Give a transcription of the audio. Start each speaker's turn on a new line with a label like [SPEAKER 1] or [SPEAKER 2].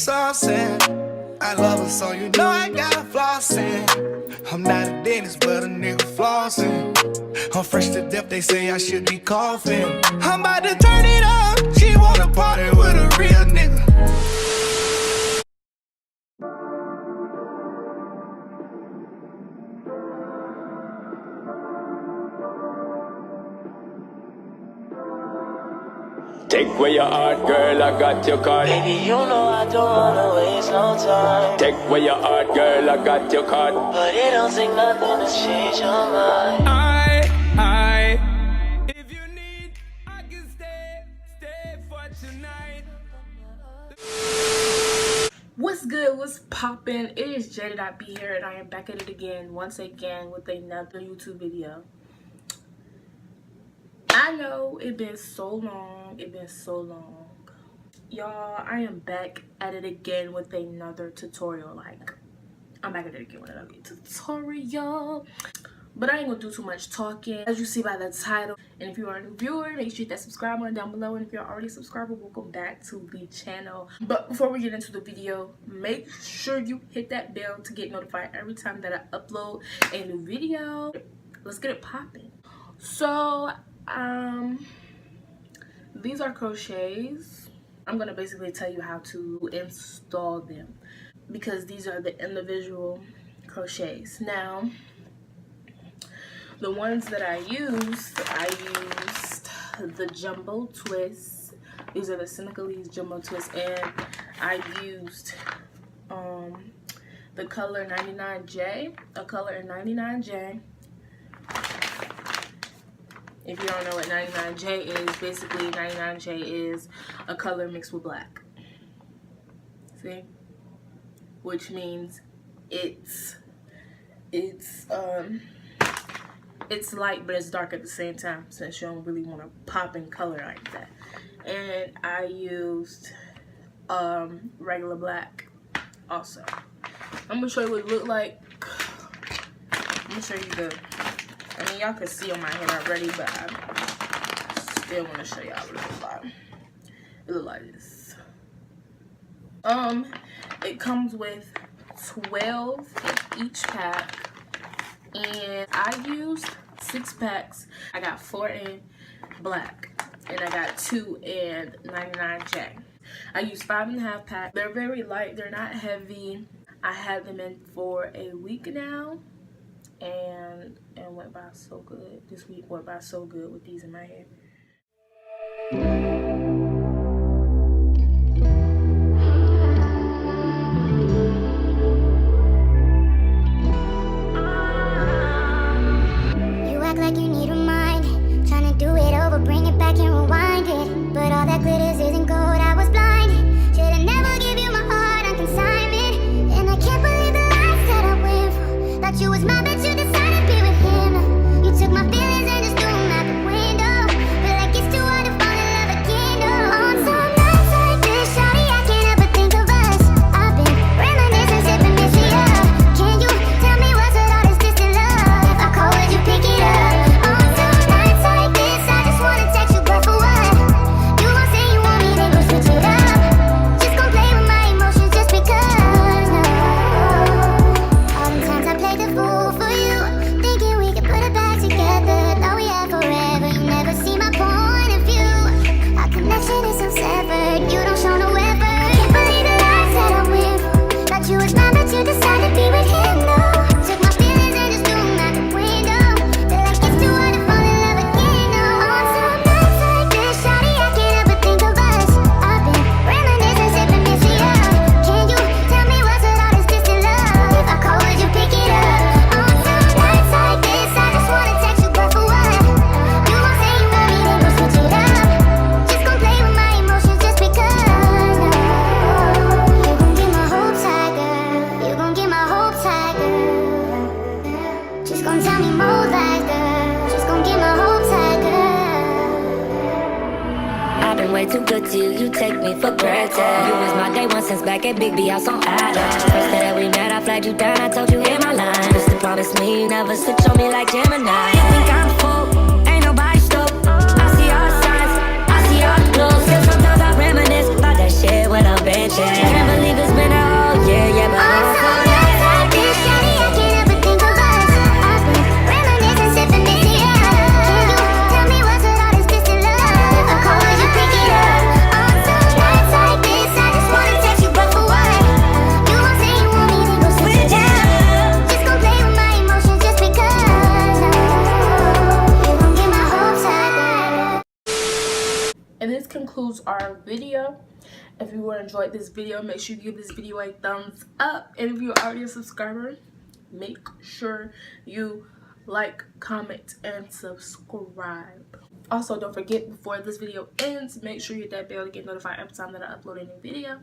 [SPEAKER 1] saucing. I love her, so you know I gotta flossing. I'm not a dentist, but a nigga flossing. I'm fresh to death, they say I should be coughing. I'm about to turn it up, she wanna party with a real nigga.
[SPEAKER 2] Take away your heart, girl, I got your card.
[SPEAKER 3] Baby, you know I don't wanna waste no time.
[SPEAKER 2] Take away your heart, girl, I got your card.
[SPEAKER 3] But it don't take nothing to change your mind.
[SPEAKER 2] If you need, I can stay for tonight.
[SPEAKER 4] What's good? What's poppin'? It is Jada.B here, and I am back at it again, once again, with another YouTube video. I know it's been so long. Y'all, I am back at it again with another tutorial. Like, I'm back at it again with another tutorial. But I ain't gonna do too much talking, as you see by the title. And if you are a new viewer, make sure you hit that subscribe button down below. And if you're already a subscriber, welcome back to the channel. But before we get into the video, make sure you hit that bell to get notified every time that I upload a new video. Let's get it popping. So, these are crochets. I'm gonna basically tell you how to install them because these are the individual crochets. Now, the ones that I used the jumbo twists. These are the Senegalese jumbo twists, and I used the color 99J, a color in 99J. If you don't know what 99J is, basically 99J is a color mixed with black. See? Which means it's light, but it's dark at the same time, since you don't really want to pop in color like that. And I used regular black also. I'm gonna show you what it looked like. I'm gonna show you I mean, y'all can see on my head already, but I still want to show y'all what it looks like. It looks like this. It comes with 12 in each pack, and I used 6 packs. I got 4 in black, and I got 2 in 99J. I used 5.5 packs. They're very light. They're not heavy. I had them in for a week now. And went by so good. This week went by so good with these in my hair.
[SPEAKER 5] You act like you need a mind, trying to do it over, bring it back and rewind it. But all that glitters isn't gold, I was blind. Should've never give you my heart on consignment. And I can't believe the lies that I went for. Thought you was mine, but you decided to be with him. You took my feelings and just threw them out the window. Feel like it's too hard to fall in love again, no. On some nights like this, shawty, I can't help but think of us. I've been reminiscing, sipping mystery up. Can you tell me what's with all this distant love? If I call, would you pick it up? On some nights like this, I just wanna text you, but for what? You won't say you want me, then go switch it up. Just gon' play with my emotions just because, no. All the times I played the fool for you, thinking we could put it back together. Thought we had forever, you never see my point of view. Our connection is so severed, you don't show no effort. Can't believe the lies that I went for. Thought you was mine, but you decided to be with him, no. Took my feelings and just threw them out the window. Feel like it's too hard to fall in love again, no. On some nights like this, shawty, I can't help but think of us. I've been reminiscing, sipping mystery up. Can you tell me what's with all this distant love? If I call, would you pick it up? On some nights like this, I just wanna text you, but for what? You won't say you want me, then go switch it up. Just gon' play with my emotions just because, no. You gon' get my hopes high, girl. You gon' get my hopes high, girl. Just gon' tell me more lies, girl. Just gon' get my hopes high, girl.
[SPEAKER 6] I've been way too good to you, you take me for granted. You was my day one since back at Big B House on Adams. First day that we met, I flagged you down, I told you in my line. Used to promise me you never switch on me like Gemini. You think I'm full, ain't nobody stoked. I see all the signs, I see all the clues. Still sometimes I reminisce about that shit when I'm benching. Can't believe
[SPEAKER 4] And this concludes our video. If you enjoyed this video, make sure you give this video a thumbs up. And if you're already a subscriber, make sure you like, comment, and subscribe. Also, don't forget, before this video ends, make sure you hit that bell to get notified every time that I upload a new video.